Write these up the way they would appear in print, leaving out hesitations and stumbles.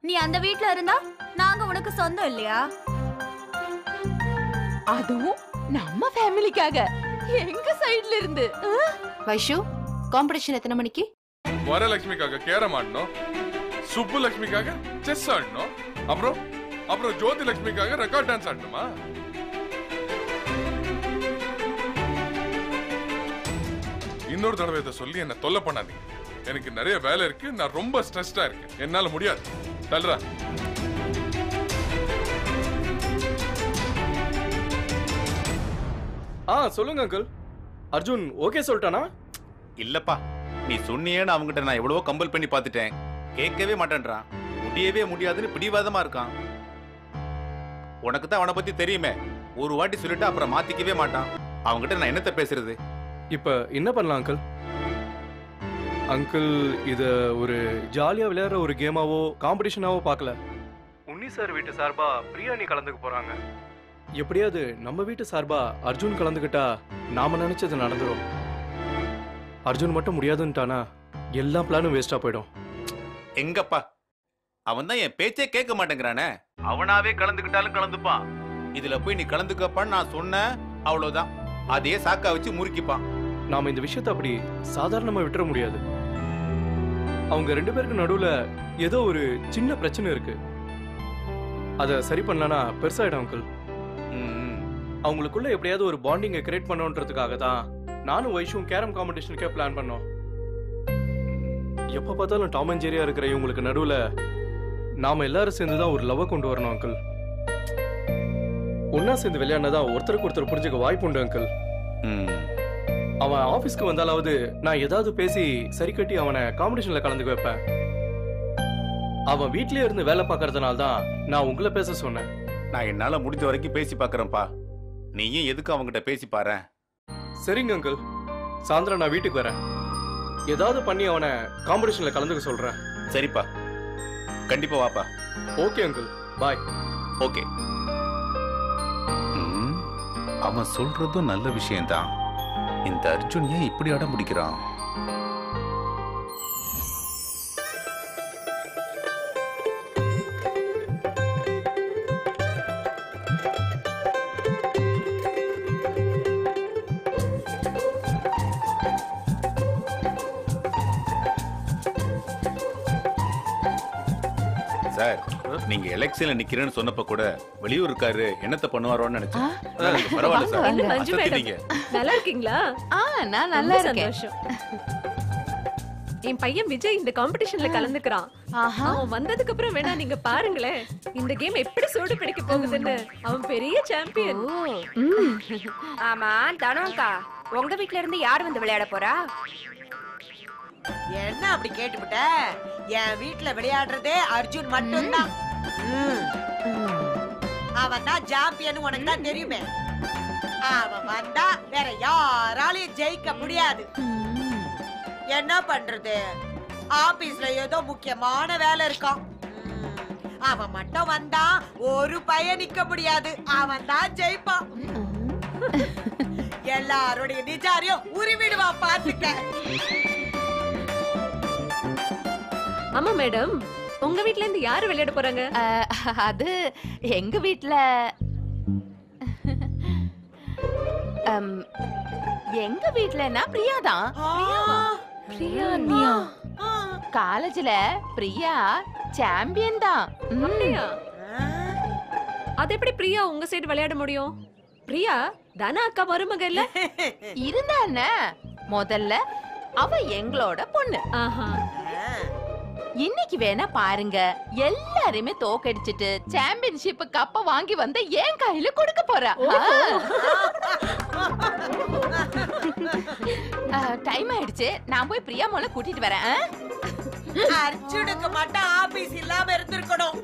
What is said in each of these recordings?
நீ அந்த வீட்ல இருந்தா நாங்க உனக்கு சொந்தம் இல்லையா? அதுவும் நம்ம ஃபேமிலிக்காக எங்க சைடுல இருந்து. வைஷு, காம்படிஷன் எத்தனை மணிக்கு? வரலட்சுமிக்காக கேரம் ஆடணும், சுப்புலட்சுமிக்காக செஸ் ஆடணும், அப்புறம் ஜோதி லட்சுமிக்காக ரெக்கார்ட் டான்ஸ் ஆடணுமா? இன்னொரு தடவை இதை சொல்லி என்ன தொல்லை பண்ணாதீங்க. எனக்கு நிறைய வேலை இருக்கு, நான் ரொம்ப ஸ்ட்ரெஸ்டா இருக்கேன், என்னால முடியாது. தல்றா. சொல்லுங்க அங்கிள். அர்ஜுன் ஓகே சொல்லிட்டானா? இல்லப்பா, நீ சொன்னியேன்னு அவங்ககிட்ட நான் எவ்வளவோ கம்பல் பண்ணி பார்த்துட்டேன், கேட்கவே மாட்டேன்றான். முடியவே முடியாதுன்னு பிடிவாதமா இருக்கான். உனக்கு தான் அவனை பத்தி தெரியுமே, ஒரு வாட்டி சொல்லிட்டு அப்புறம் மாத்திக்கவே மாட்டான். அவங்ககிட்ட நான் என்னத்த பேசுறது? இப்ப என்ன பண்ணலாம் அங்கிள்? அங்கிள், இத ஒரு ஜாலியா விளையாடுற ஒரு கேமாவோ காம்படிஷனாவோ பார்க்கல. உன்னி சார் வீட்டு சார்பா பிரியாணி கலந்துக்க போறாங்க. எப்படியாவது நம்ம வீட்டு சார்பா அர்ஜுன் கலந்துக்கிட்டா நாம நினைச்சது நடந்துரும். அர்ஜுன் மட்டும் முடியாதுன்ட்டானா எல்லா பிளானும் வேஸ்டா போயிடும். எங்கப்பா, அவன் தான் என் பேச்சே கேட்க மாட்டேங்கிறானே. அவனாவே கலந்துக்கிட்டாலும் கலந்துப்பான். இதுல போய் நீ கலந்துக்கப்பான்னு நான் சொன்னேன், அவ்வளவுதான். அதையே சாக்கா வச்சு முறுக்கிப்பான். நாம இந்த விஷயத்தை அப்படி சாதாரணமா விட்டுற முடியாது. அவங்க 2 பேருக்கு நடுவுல ஏதோ ஒரு சின்ன பிரச்சனை இருக்கு. அத சரி பண்ணலனா பெருசாயிடும் அங்கிள். அவங்களுக்குள்ள எப்படியாவது ஒரு பாண்டிங்கை கிரியேட் பண்ணணுன்றதுக்காக தான் நானும் வைஷும் கேரம் காம்படிஷனுக்கே பிளான் பண்ணோம். எப்ப பார்த்தாலும் டாம் அண்ட் ஜெரியா இருக்கிற இவங்களுக்கு நடுவுல நாம எல்லாரும் சேர்ந்து தான் ஒரு லவ் கொண்டு வரணும் அங்கிள். ஒன்னா சேர்ந்து விளையாடினதான் ஒருத்தருக்கு ஒருத்தர் புரிஞ்சுக்க வாய்ப்பு உண்டு அங்கிள். அவன் ஆபீஸ்க்கு வந்தாலாவது நான் ஏதாவது பேசி சரி கட்டி அவனை காம்படிஷன்ல கலந்துக்க வைப்பேன். அவன் வீட்லயே இருந்து வேலை பார்க்கறதுனால தான் நான் உங்களை பேச சொன்னேன். நான் என்னால முடிஞ்ச வரைக்கும் பேசி பாக்குறேன்ப்பா. நீயும் எதுக்கு அவங்ககிட்ட பேசி பாரு. சரிங்க அங்கிள், சாயந்தரம் நான் வீட்டுக்கு வரேன். ஏதாவது பண்ணி அவனை காம்படிஷன்ல கலந்துக்க சொல்றேன். சரிப்பா, கண்டிப்பா வாப்பா. ஓகே அங்கிள், பாய். ஓகே. அவன் சொல்றதும் நல்ல விஷயம்தான். இந்த அர்ஜுன் ஏன் இப்படி அடம் பிடிக்கிறான்? சார், நீங்க எலெக்ஷன்ல நிக்கிறேன்னு சொன்னப்ப கூட வெளியூர் இருக்காரு, என்னத்த பண்ணுவாரோன்னு நினைச்சேன். பரவாயில்ல சார். நல்லா இருக்கீங்களா? நான் நல்லா இருக்கேன். என் பையன் விஜய் இந்த காம்படிஷன்ல கலந்துக்கிறான். அவன் வந்ததுக்கு அப்புறம் வேணா நீங்க பாருங்களேன், இந்த கேம் எப்படி சூடு பிடிக்க போகுதுன்னு. அவன் பெரிய சாம்பியன். ஆமா தனோங்கா, உங்க வீட்ல இருந்து யார் வந்து விளையாட போறா? என்ன அப்படி கேட்டுவிட்ட? என் வீட்டுல விளையாடுறதே அர்ஜுன் மட்டும்தான். அவன் தான் சாம்பியன், உனக்கு தான் தெரியுமே. அவன் வந்தா வேற யாராலையும் ஜெயிக்க முடியாது. என்ன பண்றது, ஆபீஸ்ல ஏதோ முக்கியமான வேலை இருக்கான். அவன் மட்டும் வந்தா ஒரு பையன் நிக்க முடியாது, அவன் தான் ஜெயிப்பான். எல்லாருடைய நிஜாரையும் உருவிடுவான், பாத்துக்க. ஆமா மேடம், உங்க வீட்ல இருந்து யாரு விளையாட போறாங்க? அது எங்க வீட்ல எங்க வீட்லனா பிரியா தான். பிரியா நீயா? காலேஜ்ல பிரியா சாம்பியன் தான். அப்படியா? அது எப்படி பிரியா உங்க சைடு விளையாட முடியும்? பிரியா தனா அக்கா மருமக இல்ல? இருந்தானே, முதல்ல அவ எங்களோட பொண்ணு. இன்னைக்கு வேணா பாருங்க, எல்லாருமே தோக்கடிச்சிட்டு சாம்பியன்ஷிப் கப்ப வாங்கி வந்து என் கையில கொடுக்க போறா. டைம் ஆயிடுச்சு, நான் போய் பிரியா மோள கூட்டிட்டு வரேன். அர்ஜுனுக்கு மட்டும் ஆபீஸ் இல்லாம இருந்திருக்கணும்.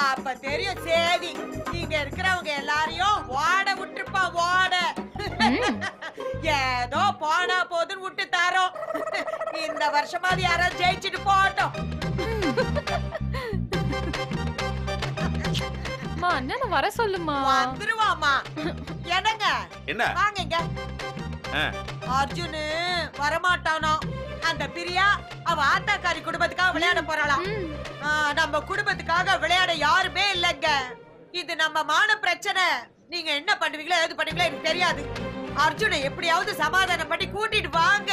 அப்ப தெரியும் சேதி, இங்க இருக்கிறவங்க எல்லாரையும் ஓட விட்டுருப்பா. ஓட ஏதோ போனா போதுன்னு விட்டு தாரோம். இந்த வருஷமாவது யாராவது ஜெயிச்சுட்டு போட்டோம். அண்ணன் வர சொல்லுமா. வந்துருவாமா. என்னங்க என்ன வாங்க. அர்ஜுனு வரமாட்டானா? அந்த பிரியா அவ ஆத்தாக்காரி குடும்பத்துக்காக விளையாட போறாளாம். நம்ம குடும்பத்துக்காக விளையாட யாருமே இல்லங்க. இது நம்ம மான பிரச்சனை. நீங்க என்ன பண்ணுவீங்களோ ஏது பண்ணுவீங்களோ எனக்கு தெரியாது. அர்ஜுனை எப்படியாவது சமாதானம் பண்ணி கூட்டிட்டு வாங்க.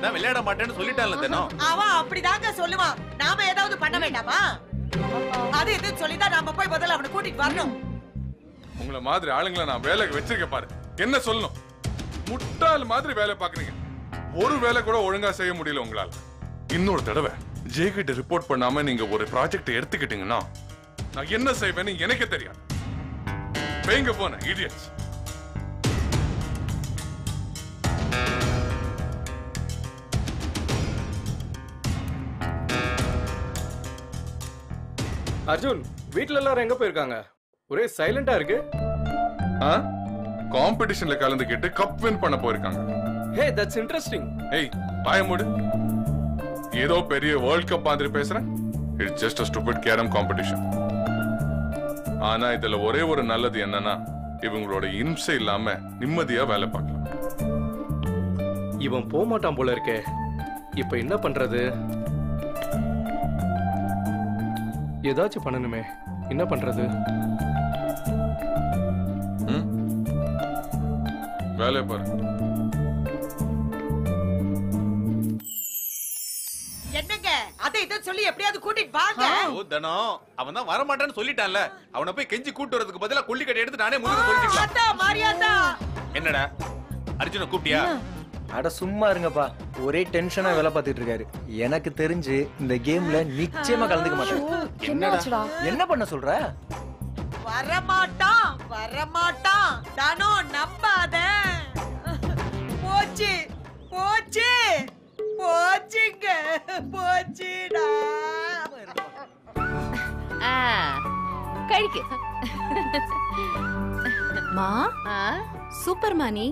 நான் விளையாட மாட்டேன்னு சொல்லிட்டான்ல தினம். அவன் அப்படிதாங்க சொல்லுவான். நாம ஏதாவது பண்ண வேண்டாமா? அது எது சொல்லிதான் நாம போய் முதல்ல அவனை கூட்டிட்டு வரணும். உங்களை மாதிரி ஆளுங்களை நான் வேலைக்கு வச்சிருக்கேன் பாரு. என்ன சொல்லணும்? முட்டாள் மாதிரி வேலை பாக்குறீங்க. ஒரு வேலை கூட ஒழுங்கா செய்ய முடியல உங்களால. இன்னொரு தடவை ஜெய்கிட்ட ரிப்போர்ட் பண்ணாம நீங்க ஒரு ப்ராஜெக்ட் எடுத்துக்கிட்டீங்கன்னா நான் என்ன செய்வேன்னு எனக்கே தெரியாது. பேங்க போன இடியட்ஸ். அர்ஜுன், வீட்ல எல்லாரும் எங்க போயிருக்காங்க? ஒரே சைலண்டா இருக்கு. காம்படிஷன்ல கலந்துக்கிட்டு கப் வின் பண்ண போயிருக்காங்க. ஹே, தட்ஸ் இன்ட்ரஸ்டிங். ஏய், வாய மூடு. ஏதோ பெரிய வேர்ல்ட் கப் மாதிரி பேசுறேன். It's just a stupid carrom competition. ஆனா இதுல ஒரே ஒரு நல்லது என்னன்னா இவங்களோட இம்சை இல்லாம நிம்மதியா வேலை பார்க்கலாம். இவன் போக மாட்டான் போல இருக்கே. இப்ப என்ன பண்றது? ஏதாச்சும் பண்ணணுமே. என்ன பண்றது? வேலையை பாரு. என்னங்க அதை இதை சொல்லி எப்படியாவது கூட்டிட்டு வாங்க. ஓ தனம், அவன் தான் வர மாட்டான்னு சொல்லிட்டான்ல. அவனை போய் கெஞ்சி கூட்டு வரதுக்கு பதிலா கொல்லி கட்டி எடுத்து நானே முழுக்க சொல்லிக்கலாம். அத்தா மாரியாத்தா. என்னடா அர்ஜுன கூப்பிட்டியா? அட சும்மா இருங்கப்பா, ஒரே டென்ஷனா வேலை பார்த்துட்டு இருக்காரு. எனக்கு தெரிஞ்சு இந்த கேம்ல நிச்சயமா கலந்துக்க மாட்டாரு. என்னடா என்ன பண்ண சொல்ற? வரமாட்டான் வரமாட்டான். தானோ நம்பாத. போச்சு போச்சு போச்சுங்க போச்சுடா. கழிக்கு. மா சூப்பர் மானி.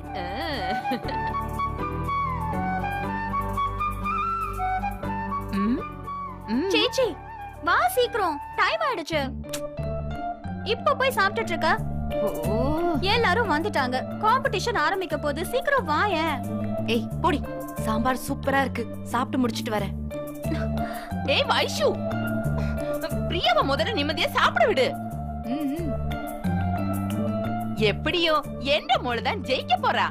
சேச்சி வா சீக்கிரம், டைம் ஆயிடுச்சு. இப்ப போய் சாப்பிட்டுட்டு இருக்க. எல்லாரும் வந்துட்டாங்க. காம்படிஷன் ஆரம்பிக்க போது. சீக்கிரம் வாயேன். ஏய் போடி, சாம்பார் சூப்பரா இருக்கு. சாப்பிட்டு முடிச்சிட்டு வரேன். ஏய் வைஷு, பிரியாவை முதல்ல நிம்மதியா சாப்பிட விடு. எப்படியோ என்ற மூளதான் ஜெயிக்க போறா.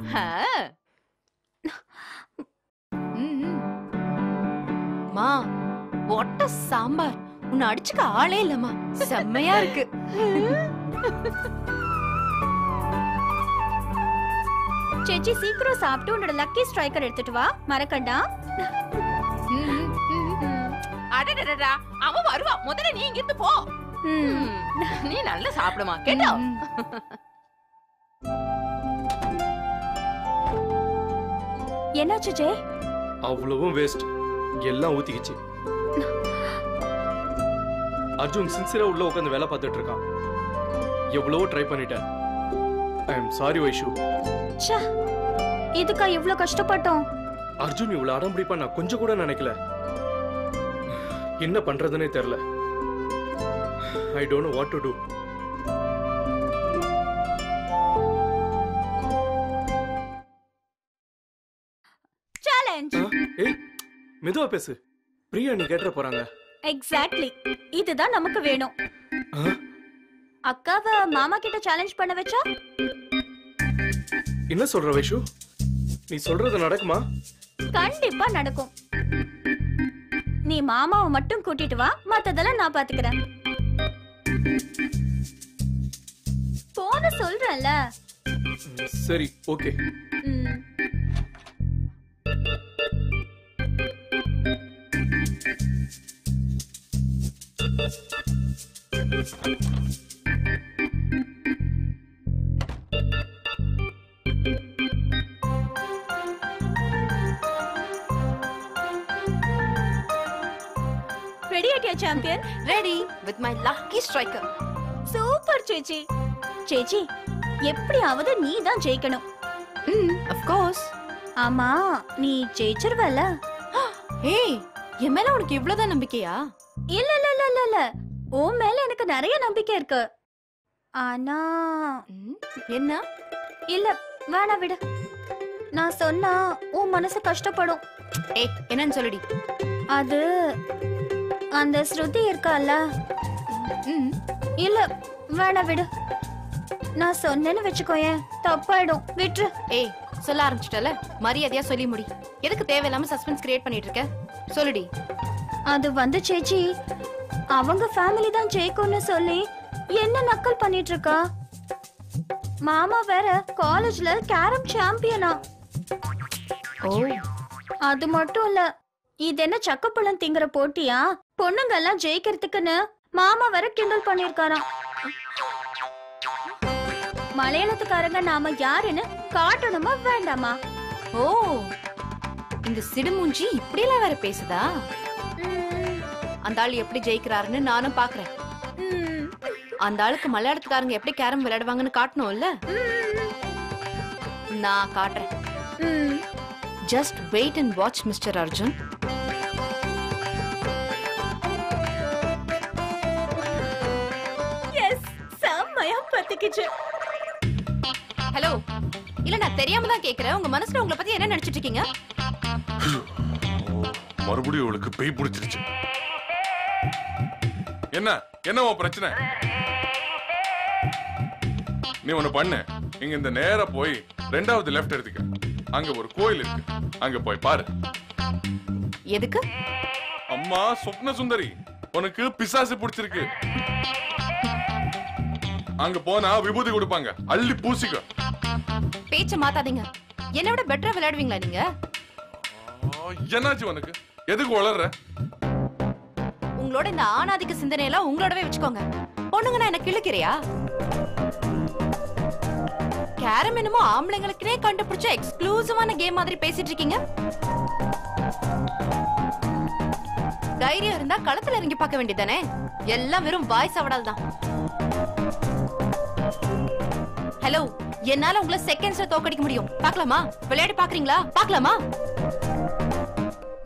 மா ஒட்ட சாம்பார். உன்னை அடிச்சுக்க ஆளே இல்லம்மா. செம்மையா இருக்கு. சேச்சி சீக்கிரம் சாப்பிட்டு உன்னோட லக்கி ஸ்ட்ரைக்கர் எடுத்துட்டு வா. மறக்கண்டா. அடடடடா, அவன் வருவா. முதல்ல நீ இங்கிருந்து போ. நீ நல்லா சாப்பிடுமா கேட்டா? என்னாச்சு ஜே? அவ்வளவும் வேஸ்ட். எல்லாம் ஊத்திக்கிச்சு. அர்ஜுன் சின்சியரா உள்ள உட்கார்ந்து வேலை பார்த்துட்டு இருக்கான். எவ்வளவோ ட்ரை பண்ணிட்டேன். I am sorry Vaishu. ச்சே, இதுக்கா இவ்ளோ கஷ்டப்பட்டோம்? அர்ஜுன் இவ்வளவு அடம் பிடிப்பா நான் கொஞ்சம் கூட நினைக்கல. என்ன பண்றதுன்னே தெரியல. I don't know what to do. Challenge. ஏய் மெதுவா பேசு. பிரியா நீ கேட்ற போறாங்க. எக்ஸாக்ட்லி, இதுதான் நமக்கு வேணும். அக்காவை மாமா கிட்ட சேலஞ்ச் பண்ண வச்சா? என்ன சொல்ற வைஷு? நீ சொல்றது நடக்குமா? கண்டிப்பா நடக்கும். நீ மாமாவை மட்டும் கூட்டிட்டு வா, மத்ததெல்லாம் நான் பாத்துக்கிறேன். போன சொல்றேன்ல. சரி ஓகே. ரெடி ஆட்டியா champion? Ready with my lucky striker. Super சேச்சி. சேச்சி எப்படியாவது நீ தான் ஜெயிக்கணும். of course. ஆமா, நீ ஜெயிச்சிருவல. ஏய், என் மேல உனக்கு இவ்வளவுதான் நம்பிக்கையா? இல்ல இல்ல இல்ல இல்ல இல்ல, உன் மேல எனக்கு நிறைய நம்பிக்கை இருக்கு. ஆனா என்ன? இல்ல வேணா விடு. நான் சொன்னா உன் மனசு கஷ்டப்படும். ஏய் என்னன்னு சொல்லுடி. அது அந்த ஸ்ருதி இருக்கால. இல்ல வேணா விடு. நான் சொன்னேன்னு வச்சுக்கோயேன், தப்பாயிடும், விட்டுரு. ஏய் சொல்ல ஆரம்பிச்சிட்டல, மரியாதையா சொல்லி முடி. எதுக்கு தேவையில்லாம சஸ்பென்ஸ் கிரியேட் பண்ணிட்டு இருக்க? சொல்லுடி. அது வந்து சேச்சி, அவங்க ஃபேமிலி தான் ஜெயிக்கும்னு சொல்லி என்ன நக்கல் பண்ணிட்டு இருக்கா. மாமா வேற காலேஜ்ல கேரம் சாம்பியனா. ஓ, அது மட்டும் இல்ல, இது என்ன சக்கப்பழம் திங்கிற போட்டியா? பொண்ணுங்க எல்லாம் ஜெயிக்கிறதுக்குன்னு மாமா வேற கிண்டல் பண்ணிருக்காராம். மலையாளத்துக்காரங்க நாம யாருன்னு காட்டணுமா வேண்டாமா? ஓ, இந்த சிடுமூஞ்சி இப்படி எல்லாம் வேற பேசுதா? அந்த ஆள் எப்படி ஜெயிக்கிறாருன்னு நானும் பாக்குறேன். அந்த ஆளுக்கு மலையாளத்துக்காரங்க எப்படி கேரம் விளையாடுவாங்கன்னு காட்டணும்ல. நான் காட்டுறேன். Just wait and watch mister Arjun. Hello, இல்ல நான் தெரியாம தான் கேக்குறேன். உங்க மனசுல உங்களை பத்தி என்ன நினைச்சிட்டு இருக்கீங்க? மறுபடியும் அவளுக்கு பேய் பிடிச்சிருச்சு. என்ன என்ன உன் பிரச்சனை? நீ ஒண்ணு பண்ணு, இங்க இந்த நேரா போய் 2வது லெஃப்ட் எடுத்துக்க. அங்க ஒரு கோயில் இருக்கு, அங்க போய் பாரு. எதுக்கு? அம்மா சொப்ன சுந்தரி, உனக்கு பிசாசு பிடிச்சிருக்கு. அங்க போனா விபூதி கொடுப்பாங்க, அள்ளி பூசிக்க. பேச்ச மாத்தாதீங்க. என்னை விட பெட்டரா விளையாடுவீங்களா நீங்க? என்னாச்சு உனக்கு? எதுக்கு வளர்ற? உங்களோட இந்த ஆணாதிக்க சிந்தனை எல்லாம் உங்களோடவே வச்சுக்கோங்க. பொண்ணுங்கன்னா என்ன கிழக்கிறியா? கேரம் என்னமோ ஆம்பளைங்களுக்குனே கண்டுபிடிச்ச எக்ஸ்க்ளூசிவான கேம் மாதிரி பேசிட்டு இருக்கீங்க. தைரியம் இருந்தா களத்துல இறங்கி பார்க்க வேண்டியதானே? எல்லாம் வெறும் வாய்ஸ் அவடால்தான். ஹலோ, என்னால உங்களை செகண்ட்ஸ்ல தோக்கடிக்க முடியும். பார்க்கலாமா? விளையாடி பாக்குறீங்களா? பார்க்கலாமா?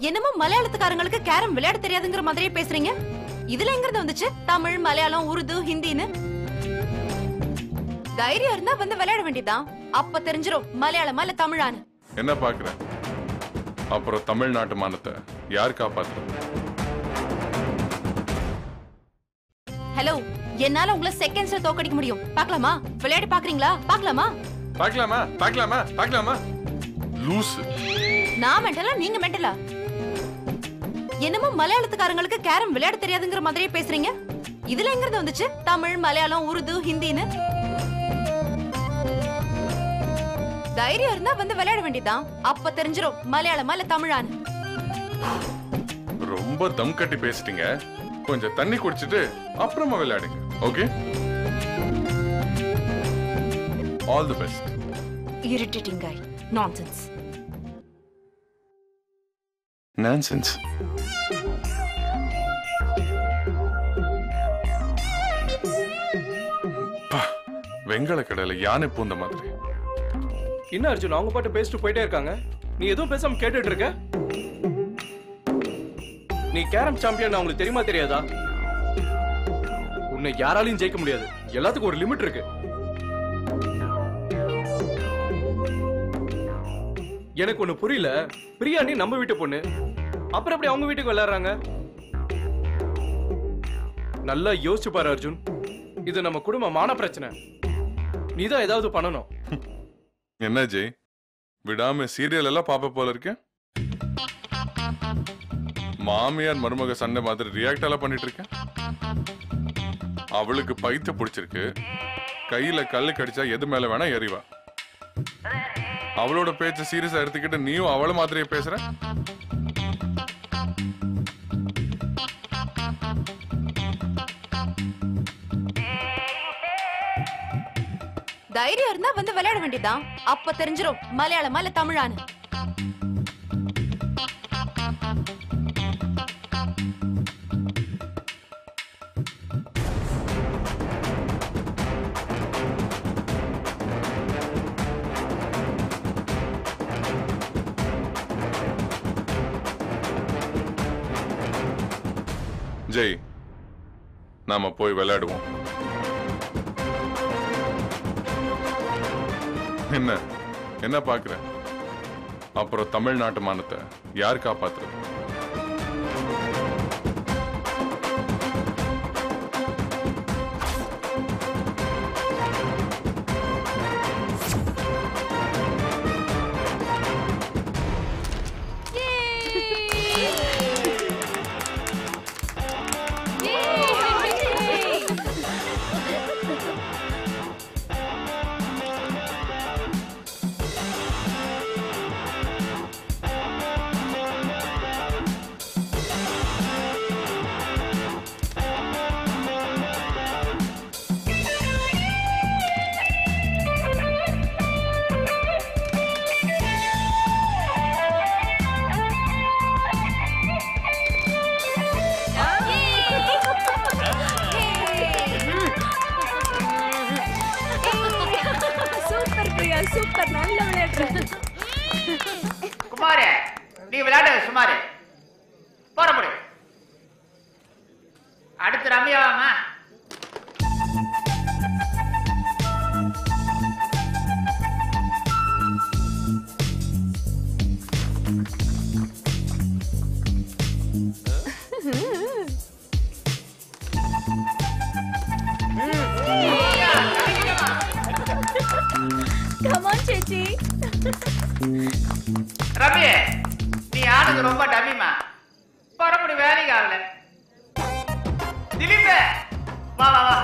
என்னமோ மலையாளத்துக்காரங்களுக்கு கேரம் விளையாட தெரியாதுங்கிற மாதிரியே பேசுறீங்க. இதுல எங்க இருந்து வந்துச்சு தமிழ், மலையாளம், உருது, ஹிந்தின்னு? தைரியம் இருந்தா வந்து விளையாட வேண்டியதுதான். அப்ப தெரிஞ்சிரும் மலையாளமா இல்ல தமிழான்னு. என்ன பாக்குற? அப்புறம் தமிழ்நாட்டு மானத்தை யார் காப்பாத்து? ஹலோ, என்னால உங்களை செகண்ட்ஸ்ல தோக்கடிக்க முடியும். பார்க்கலாமா? விளையாடி பாக்குறீங்களா? பார்க்கலாமா? பார்க்கலாமா? பார்க்கலாமா? பார்க்கலாமா? லூஸ். நான் மெண்டலா, நீங்க மெண்டலா? என்னமோ மலையாளத்துக்காரங்களுக்கு கேரம் விளையாட தெரியாதுங்கிற மாதிரியே பேசுறீங்க. இதுல எங்க இருந்து வந்துச்சு தமிழ், மலையாளம், உருது, ஹிந்தின்னு? தைரியம் இருந்தா வந்து விளையாட வேண்டியதுதான். அப்ப தெரிஞ்சிரும் மலையாளமா இல்ல தமிழான்னு. ரொம்ப தம் கட்டி பேசிட்டீங்க. கொஞ்சம் தண்ணி குடிச்சிட்டு அப்புறமா விளையாடுங்க. Okay? All the best. Irritating guy. Nonsense. Nonsense. வெங்கல கடையில யானை பூந்த மாதிரி. என்ன அர்ஜுன், அவங்க பாட்டு பேசிட்டு போயிட்டே இருக்காங்க, நீ எதுவும் பேசாம கேட்டுட்டு இருக்க? நீ கேரம் சாம்பியன் அவங்களுக்கு தெரியுமா தெரியாதா? உன்னை யாராலையும் ஜெயிக்க முடியாது. எல்லாத்துக்கும் ஒரு லிமிட் இருக்கு. எனக்கு ஒண்ணு புரியல. பிரியா நீ நம்ம வீட்டு பொண்ணு, அப்புறம் எப்படி அவங்க வீட்டுக்கு விளையாடுறாங்க? நல்லா யோசிச்சு பாரு அர்ஜுன், இது நம்ம குடும்பமான பிரச்சனை. நீதான் ஏதாவது பண்ணணும். என்ன ஜெய், விடாம சீரியல் எல்லாம் பாப்ப போல இருக்க? மாமியார் மருமக சண்டை மாதிரி ரியாக்ட் எல்லாம் பண்ணிட்டு இருக்க. அவளுக்கு பைத்த பிடிச்சிருக்கு, கையில கல்லு கடிச்சா எது மேல வேணா எறிவா. அவளோட பேச்ச சீரியஸா எடுத்துக்கிட்டு நீயும் அவள மாதிரியே பேசுற. தைரியம் இருந்தா வந்து விளையாட வேண்டியதுதான். அப்ப தெரிஞ்சிரும் மலையாளமா இல்ல தமிழான்னு. ஜெய், நாம போய் விளையாடுவோம். என்ன என்ன பாக்குற? அப்புறம் தமிழ்நாட்டு மானத்தை யார் காப்பாத்துறது? சூப்பர், நல்ல விளையாடுற. குமாரே, நீ விளையாடு சுமாரே. போற முடி. அடுத்து ரம்யாவாமா? Come on, Chichi. ரவி, நீ ஆனது ரொம்ப டம்மிமா. போற முடி வேலைக்கு ஆகல. திலீப், வா வா வா.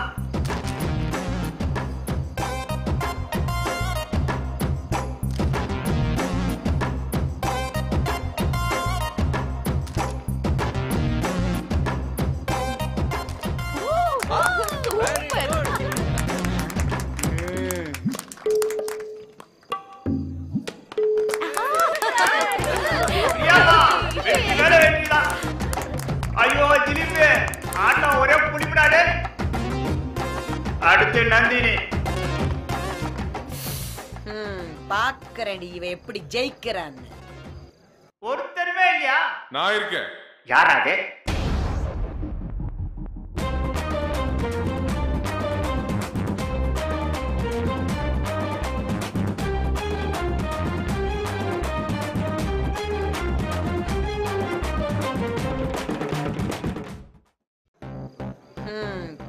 ஐயோ திலீப், ஆட்டம் ஒரே புடிப்படாது. அடுத்து நந்தினி. பாக்குறேன் இவன் எப்படி ஜெயிக்கிறான்னு. ஒருத்தருமே இல்லையா? நான் இருக்கேன். யாராது?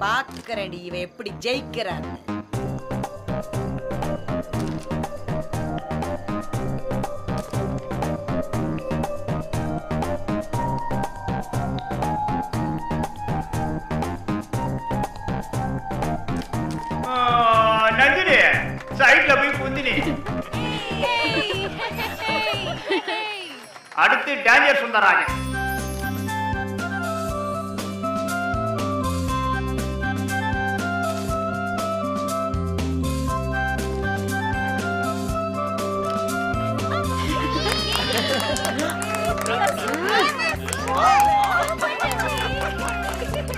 பாக்குறேன் இவன் எப்படி ஜெயிக்கிறான்னு. நந்தினி சைட்ல போய் குந்தினி. அடுத்து டேஞ்சர் சுந்தராஜன்.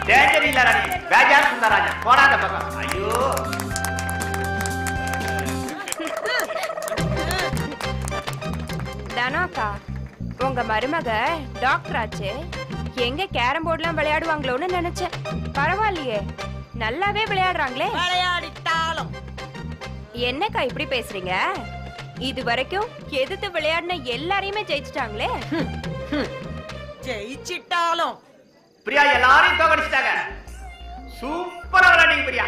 டேஞ்சர் இல்ல ராணி, பேஜார் சுந்தராஜன். போடாத பக்கம். ஐயோ தனாக்கா, உங்க மருமக டாக்டர் ஆச்சு, எங்க கேரம் போர்ட்லாம் விளையாடுவாங்களோன்னு நினைச்சேன். பரவாயில்லையே, நல்லாவே விளையாடுறாங்களே. விளையாடிட்டாலும் என்னக்கா இப்படி பேசுறீங்க? இது வரைக்கும் எதிர்த்து விளையாடின எல்லாரையுமே ஜெயிச்சிட்டாங்களே. ஜெயிச்சிட்டாலும் பிரியா எல்லாரையும் தோக்கடிச்சிட்டாங்க. சூப்பரா விளையாடுங்க பிரியா.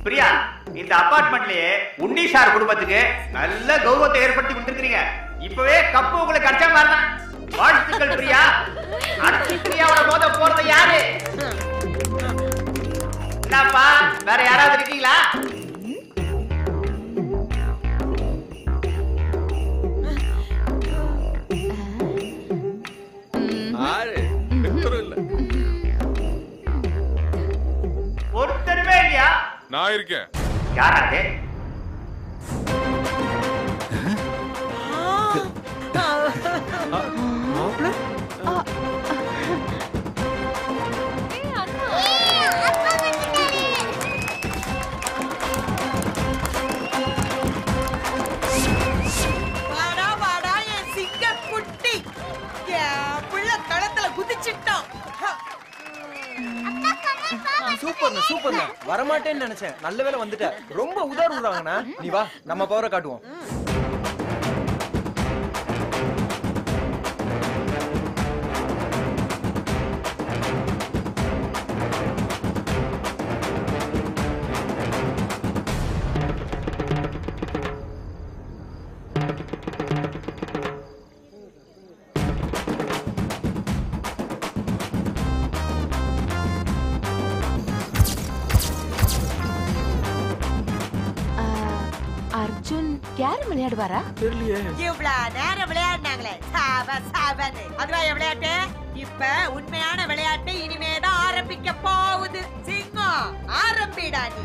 பிரியா, இந்த அபார்ட்மெண்ட்லயே உன்னிஷார் குடும்பத்துக்கு நல்ல கௌரவத்தை ஏற்படுத்தி கொடுத்திருக்கீங்க. இப்பவே கப்பு உங்களுக்கு கிடைச்ச மாதிரி தான். வாழ்த்துக்கள் பிரியா. அடுத்து பிரியாவோட மோத போறது யாரு? என்னப்பா, வேற யாராவது இருக்கீங்களா? ஒருத்தருமே இல்லையா? நான் இருக்கேன். யாராது? வாடா வாடா என் சிங்க குட்டி. என் புள்ள களத்துல குதிச்சிட்டான். அக்கா சூப்பர்ண்ணா சூப்பர்ண்ணா வரமாட்டேன்னு நினைச்சேன் நல்ல வேளை வந்துட்ட ரொம்ப உதார் விடுறாங்கண்ணா நீ வா நம்ம பவரை காட்டுவோம் அர்ஜுன் கேரம் விளையாடுவாரா? தெரியலையே. இவ்வளவு நேரம் விளையாடினாங்களே அதுவா விளையாட்டு? இப்ப உண்மையான விளையாட்டு இனிமேதான் ஆரம்பிக்க போகுது. சிங்கம் ஆரம்பிடா நீ.